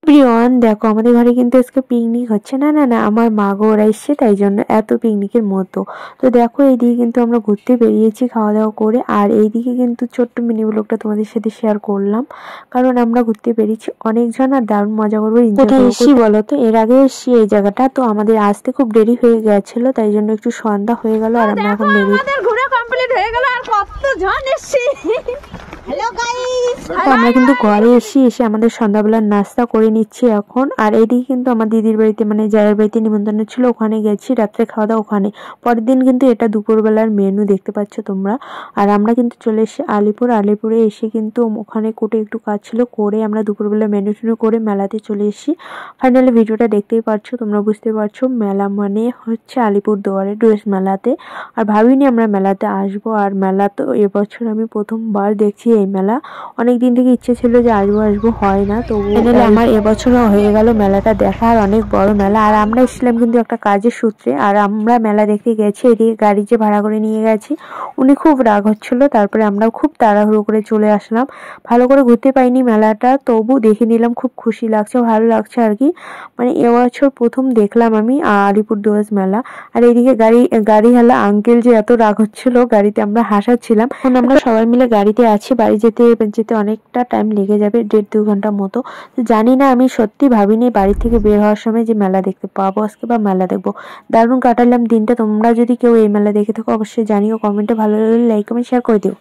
প্রিয়ন দেখো আমাদের ঘরে কিন্তু আজকে পিকনিক হচ্ছে। না না না আমার মা গো ওরা এসছে তাই জন্য এত পিকনিকের মতো। তো দেখো এইদিকে কিন্তু আমরা ঘুরতে বেরিয়েছি খাওয়া দাওয়া করে। আর এইদিকে কিন্তু ছোট্ট মিনি ব্লগটা তোমাদের সাথে শেয়ার করলাম, কারণ আমরা ঘুরতে বেরিয়েছি অনেকজন আর দারুণ মজা করবো। কোথায় এসছি বলো তো? এর আগে এসছি এই জায়গাটা, তো আমাদের আসতে খুব দেরি হয়ে গেছিল তাই জন্য একটু সন্ধ্যা হয়ে গেল আর আমরা এখন বেরিয়ে ঘুরে কমপ্লিট হয়ে গেল। আর কতজন এসছি। হ্যালো গাইস, আমরা কিন্তু ঘরে এসে আমাদের সন্ধ্যাবেলার নাস্তা করে নিচ্ছি এখন। আর এইদিকে কিন্তু আমার দিদির বাড়িতে মানে জায়ের বাড়িতে নিমন্ত্রণ ছিল, ওখানে গেছি, রাত্রে খাওয়া দাওয়া ওখানে। পরের দিন কিন্তু এটা দুপুরবেলার মেনু দেখতে পাচ্ছ তোমরা। আর আমরা কিন্তু চলে এসেছি আলিপুরে এসে কিন্তু ওখানে কোটে একটু কাজ ছিল করে আমরা দুপুরবেলা মেনু টেনু করে মেলাতে চলে এসেছি। ফাইনালি ভিডিওটা দেখতেই পাচ্ছ, তোমরা বুঝতে পারছো মেলা মানে হচ্ছে আলিপুরদুয়ারে ড্রেস মেলাতে। আর ভাবিনি আমরা মেলাতে আসবো, আর মেলা তো এবছর আমি প্রথমবার দেখছি এই মেলা। অনেক দিন থেকে ইচ্ছে ছিল যে আসবো হয় না, তো আমার এবছরও হয়ে গেল মেলাটা দেখা। আর অনেক বড় মেলা। আর আমরা এসেছিলাম কিন্তু একটা কাজের সূত্রে, আর আমরা মেলা দেখতে গেছি। এদিকে গাড়ি যে ভাড়া করে নিয়ে গেছি উনি খুব রাগ হচ্ছিল, তারপরে আমরা খুব তাড়াহুড়ো করে চলে আসলাম। ভালো করে ঘুরতে পাইনি মেলাটা, তবু দেখে নিলাম, খুব খুশি লাগছে, ভালো লাগছে আর কি। মানে এবছর প্রথম দেখলাম আমি আলিপুরদুয়ার মেলা। আর এইদিকে গাড়ি হেলা আঙ্কেল যে এত রাগ হচ্ছিল গাড়িতে, আমরা হাসাচ্ছিলাম। এখন আমরা সবাই মিলে গাড়িতে আছি, বাড়ি যেতে অনেকটা টাইম লেগে যাবে, 1.5-2 ঘন্টা মতো। তো জানি না, আমি সত্যি ভাবিনি বাড়ি থেকে বের হওয়ার সময় যে মেলা দেখতে পাবো আজকে বা মেলা দেখবো। দারুণ কাটালাম দিনটা। তোমরা যদি কেউ এই মেলা দেখে থাকো অবশ্যই জানিও কমেন্টে, ভালো লাগলে লাইক কমেন্ট শেয়ার করে দিও।